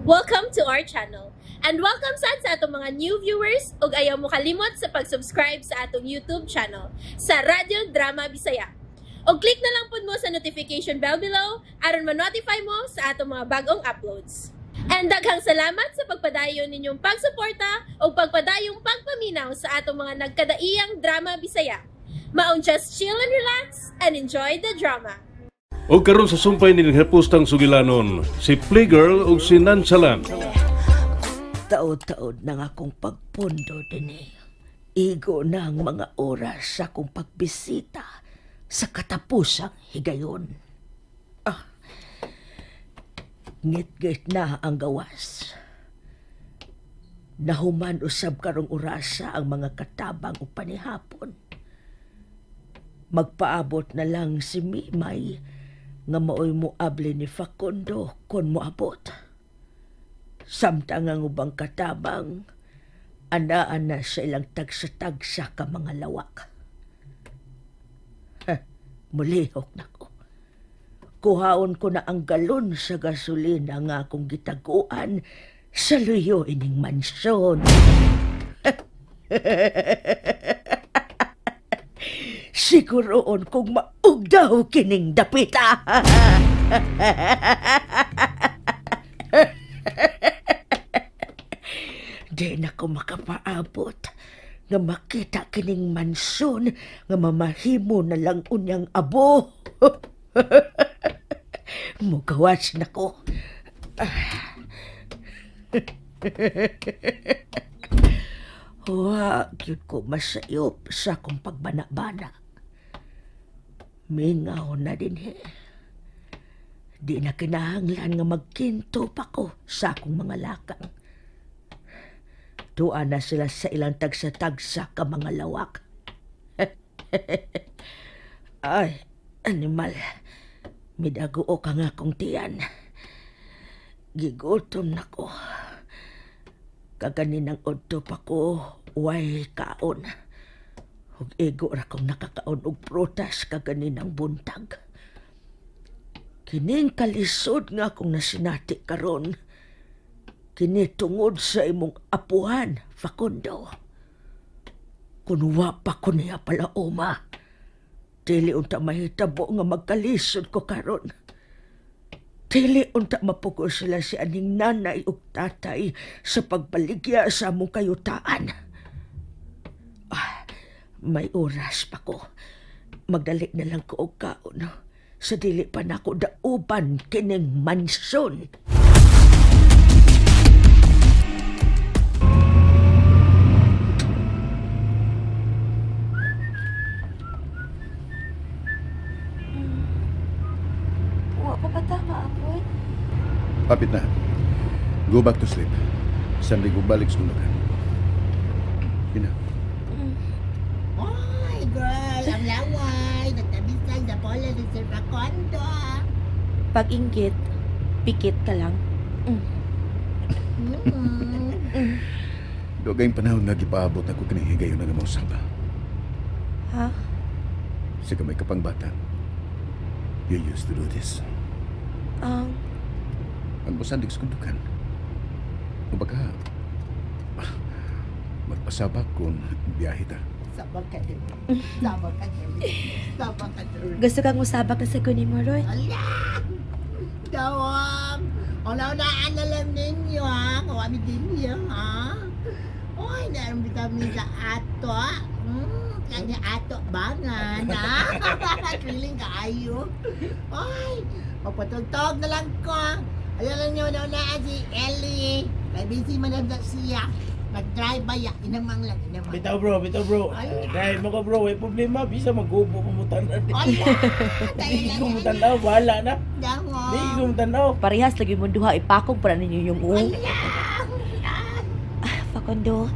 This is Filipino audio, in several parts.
Welcome to our channel. And welcome sa atong mga new viewers ug ayaw mo kalimot sa pag-subscribe sa atong YouTube channel sa Radyo Drama Bisaya. O click na lang pud mo sa notification bell below aron ma-notify mo sa atong mga bagong uploads. And daghang salamat sa pagpadayon ninyong pagsuporta o pagpadayong pagpaminaw sa atong mga nagkadaiyang Drama Bisaya. Maong just chill and relax and enjoy the drama. O karon sa sumpay nilang hapustang sugilanon, si Playgirl o si Nonchalant. Taod-taod na nga akong pagpundo din eh. Igo na ang mga oras sa akong pagbisita sa katapusang higayon. Ngit-ngit na ang gawas. Nahuman usab karong orasa ang mga katabang upanihapon. Magpaabot na lang si Mimay nga maoy moable ni Facundo kon moabot. Samtang ang ubang katabang, anaan na sa ilang tagsa-tagsa ka mga lawak. Mulihok na ko. Kuhaon ko na ang galon sa gasolina nga akong gitaguan sa luyo ining mansyon. Siguroon kung maugdaw kining dapita. Di na ko makapaabot nga makita kining mansyon nga mamahimo na lang unyang abo. Mugawas na ko. Huwag yun ko masayop sa akong pagbana-bana. Mingaw na din he. Di na kinahanglan nga magkinto pa ko sa akong mga lakang. Tuwa na sila sa ilang tagsa-tagsa ka mga lawak. Ay, animal. Midaguo ka nga kong tiyan. Gigutom na ko. Kaganinang odto pa ko, way kaon. Ug ego ra kong nakakaon og prutas kaganinang buntag. Kining kalisod nga akong nasinati karon. Kini tungod sa imong apuhan, Facundo. Kunwa pa ko niya pala oma. Dili unta mahitabo nga magkalisod ko karon. Dili unta mapugo sila si aning nanay ug tatay sa pagbaligya sa among kayutaan. May oras pa ko. Magdali na lang ko og kaon. Sa dili pa nako dauban kining mansyon. Kapit na. Go back to sleep. Sandi ko balik sa kulukan. Gina. Oy, girl, ang laway. Nagtabisan sa bola ni Sir Facundo. Pag-inggit, pikit ka lang. Dugay panahon nga gipaabot ako kining higayon nga mausaba. Ha? Sige may kapang bata. You used to do this. Ang masandig sa kundukan. O baka magpasabak kung biyahe ta. Sabak ka din. Sabak ka din. Sabak ka din. Gusto kang usabak na sa kunin mo, Roy? Ala! Dawang! Una-unaan na lang ninyo, ha? Kawami din niyo, ha? Oy, naroon vitamin sa ato, ha? Kanya ato bangan, ha? Feeling ka ayo. Oy, magpatugtog na lang ko. Alam lang niyo na si Ellie. Kaya busy man na siya. Mag-drive ba ya? Inamang lang, inamang. Bitaw bro. Dahil mo ka bro, may problema. Bisa mag-ubo kumutan na. Hindi kumutan bahala na. Hindi kumutan na. Parehas lagi mo duha, ipakog para ninyo yung Facundo,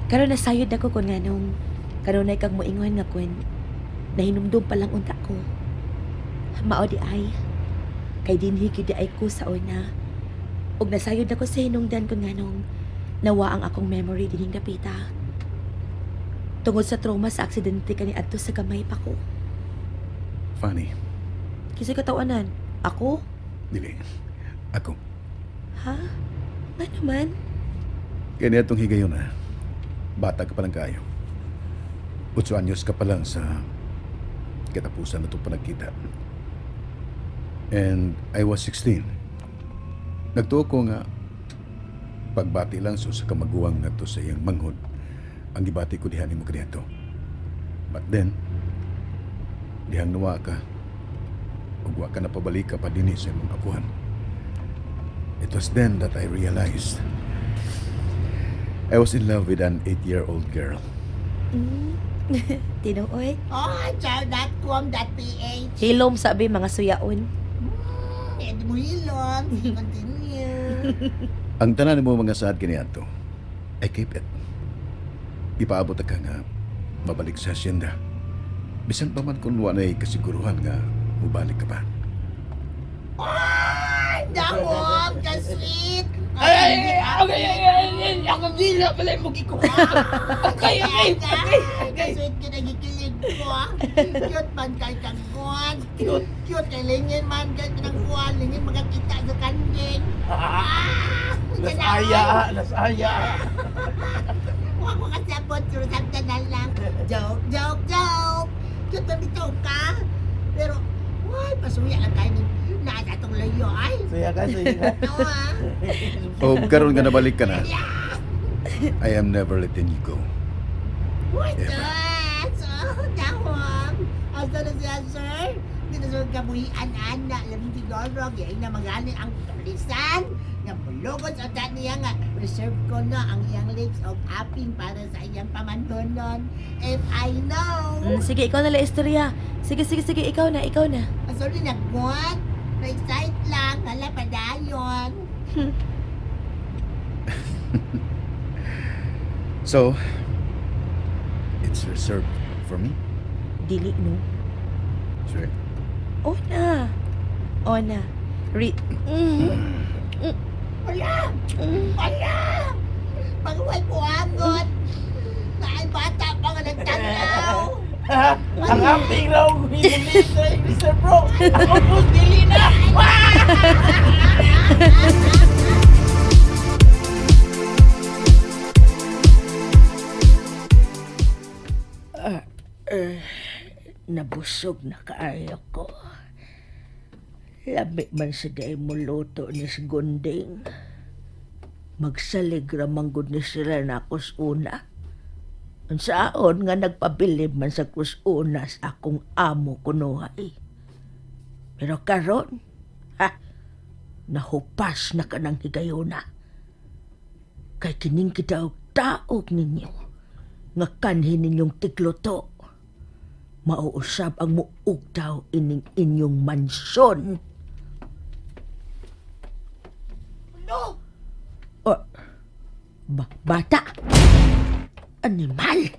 karon nasayod ako kung nganong karon ay kang moingon nga kung nahinumdum pa lang unta ko. Mao di ay. Kay dinhi gyud ay ko sa una. Ug nasayod ako sa hinungdan ko nganong nawa ang akong memory dining dapita. Tungod sa trauma sa aksidente kani adto sa gamay pa ko. Funny. Kisay katawanan? Ako? Dili. Ako. Ha? Nga naman? Kaya niya itong higayon na. Bata ka pa lang kayo. 8 anyos ka pa lang sa katapusan na itong panagkita. And I was 16. Nagtuo ko nga pagbati lang so sa kamaguwang na to sa iyang manghod ang gibati ko dihan mo kaniadto. But then, dihang nawa ka ug wa ka na pabalik ka pa dinhi sa imong apuhan. It was then that I realized I was in love with an 8-year-old girl. Tinuoy. Oh, chow.com.ph. Hilom sabi mga suyaon. Pwede mo hilom. Continue. Ang tanan mo mga saad kaniadto, I keep it. Ipaabot ka nga mabalik sa asyenda. Bisan pa man kung wanay kasiguruhan nga mubalik ka pa. Ay, dawag ka sweet. Ay, ako dila pala mo giko. Okay. Sweet ka nagikilig ko. Cute man kay kagkuhan. Cute kay lingin man kay kinagkuhan. Lingin magkakita sa kanding. Nasaya. Huwag mo kasabot. Surasabta na lang. Joke. Cute man bitaw ka. Pero, pasuya lang tayo ng nasa itong layo. Ay, Saya ka. oo O karon nga nabalik ka na, I am never letting you go. What the? Dawag. Asa na siya, sir? Hindi na sir kabuhian-ana. Labing siguro, gaya na magaling ang tulisan. Nga bulugod sa utat niya nga. Reserve ko na ang iyang lips of aping para sa iyang pamandonon. If I know. Sige, ikaw na lang istorya. Sige, ikaw na. Sorry, nagbuhat. Na-excite lang. Hala, padayon. So, it's reserved for me? Dili, no? Sure. Ona. Wala! Pag-uwal ko agot. Naay bata pa nga nagtanaw. Ang amping raw hinilit sa Mr. Bro. Ako po, dili na. Nabusog na kaayo ko. Labi man sa day mo luto ni si Gunding. Magsalig ramanggod ni sila na kusuna. Ang saon nga nagpabilib man sa kusuna sa akong amo kunuhay. Pero karon, nahupas na ka ng higayuna. Kay kining kita og taog ninyo. Nga kanhin ninyong tigluto. Mauusab ang muugtaw ining inyong mansyon. No! Bata! Animal!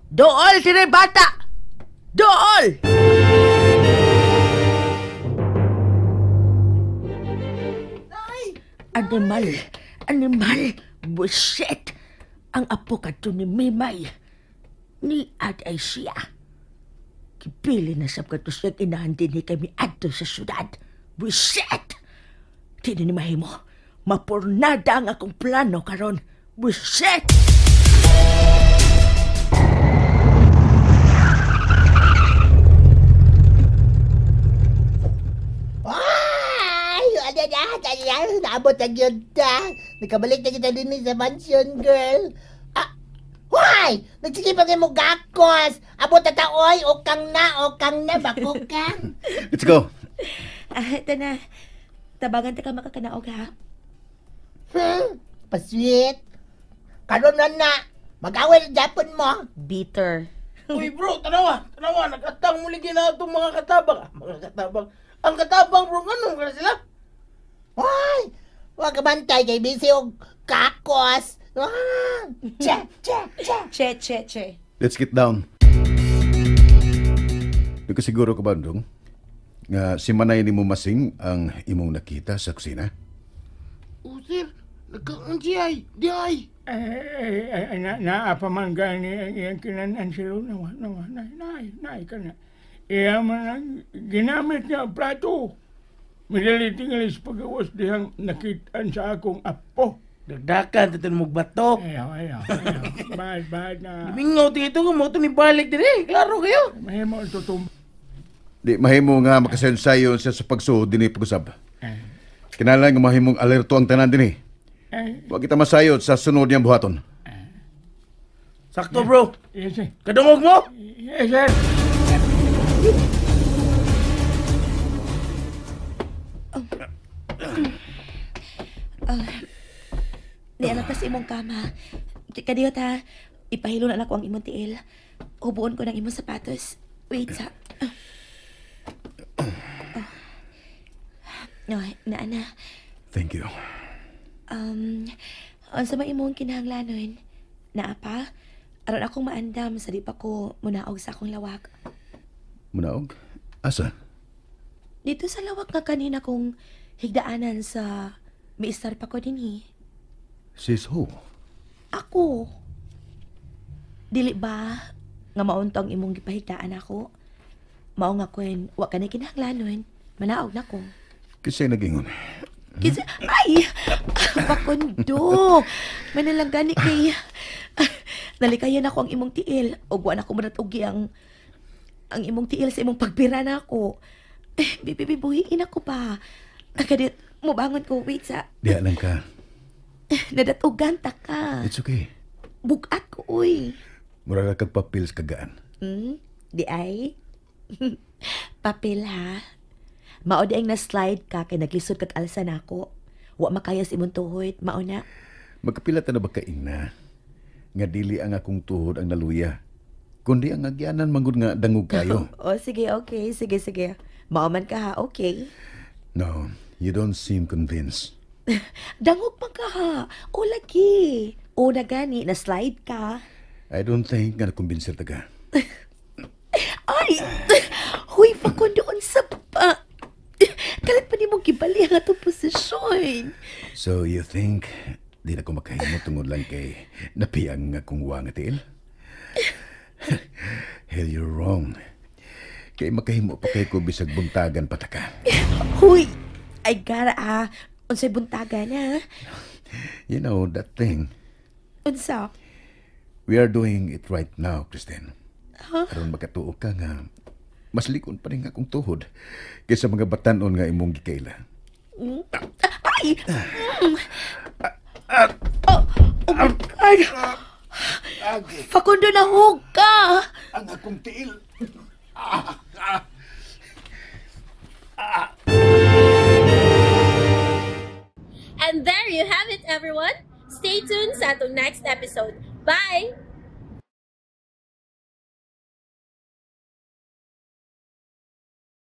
Dool, tiri bata! Dool! Animal! Buset! Ang apo kadto ni Mimay. Ni Aday siya. Kipili na sab kadto siya inahan din ni kami adto sa syudad. Buset! Tini ni mahimo. Mapurnada ang akong plano karon. Buset! Naabot ang yun ta. Nakabalik na kita din sa mansion, girl. Why? Nagsikipag mo gakos. Abot na taoy. O kang na. Bako kang. Let's go. Ito na. Tabangan ta ka makakanaog, ha? Pasweet. Karon na. Mag-away ng Japon mo. Bitter. Uy bro, tanawa. Nag-atang muli na itong mga katabang. Ang katabang bro, anong ka na sila? Why? Huwag ka bantay kay busy o kakos. Che. Let's get down. Because siguro ka ba, Dong? Nga si Manay ni mo masing ang imong nakita sa kusina? Oh sir, nagkakansi di ay. Naapaman gani ang iyang kinanan si Luna. Nay ka na. Iya man ginamit niya ang plato. Midali tingalis pagawas dihang nakitaan sa akong apo. Dagdakan tatin magbatok. Ayaw. Bahad na. Mingaw dito ko mo ito ni balik dire. Klaro kayo. Mahimo ang tutumba. Di mahimo nga makasensayon siya sa pagsuod din pag-usab. Kinalang nga mahimong alerto ang tanan din Huwag kita masayod sa sunod niyang buhaton. Sakto bro. Yes, sir. Kadungog mo. Yes, sir. Di anak ta sa imong kama. Kadiyot ha, ipahilo na ako ang imong tiil. Hubuon ko ng imong sapatos. Wait sa... No, na. Thank you. Sa mga imong kinahanglanon, naapa, aron akong maandam sa di pa ko munaog sa akong lawak. Munaog? Asa? Dito sa lawak nga kanina kong higdaanan sa miistar pa ko dinhi. Sis who? Ako. Dili ba nga mauntong imong gipahigdaan ako? Mao nga kwen, wa ka na kinahanglanon, manaog na ko. Kasi nagingon. Kasi, ay! Pakundo! Manalang gani kay... Nalikayan ako ang imong tiil. O guwan ako manatugi ang imong tiil sa imong pagbira na ako. Bibibuhiin ako pa. Kadit, mubangon ko, wait sa... Diya lang ka. Nadatugan ta ka. It's okay. Bugat ko, uy. Mura ka kagpapils kagaan. Di ay? Papel, ha? Mao di ang na-slide ka kay naglisod kag alsa nako. Wa makayas imong tuhod, mao na. Magkapila ta na ba ka ina? Nga dili ang akong tuhod ang naluya. Kundi ang agyanan manggod nga dangog kayo. O sige, okay. Sige. Mao man ka ha, okay. No, you don't seem convinced. Dangog man ka ha. O lagi. O na gani, na-slide ka. I don't think nga nakumbinser ta ka. Ay! Huy, pakundoon sa pa. Kalit pa ni mong gibali ang atong posisyon. So you think di na ko makahimo tungod lang kay napiyang nga kung wa nga tiil? Hell, you're wrong. Kay makahimo pa kay ko bisag buntagan pataka. Huy! Ay gara unsay buntagan ha? You know that thing. Unsa? We are doing it right now, Kristen. Huh? Aron makatuo ka nga mas likon pa rin akong tuhod kaysa mga batanon nga imong gikaila. Ay! Oh my God! Facundo, nahug ka! Ang akong tiil. And there you have it, everyone. Stay tuned sa atong next episode. Bye!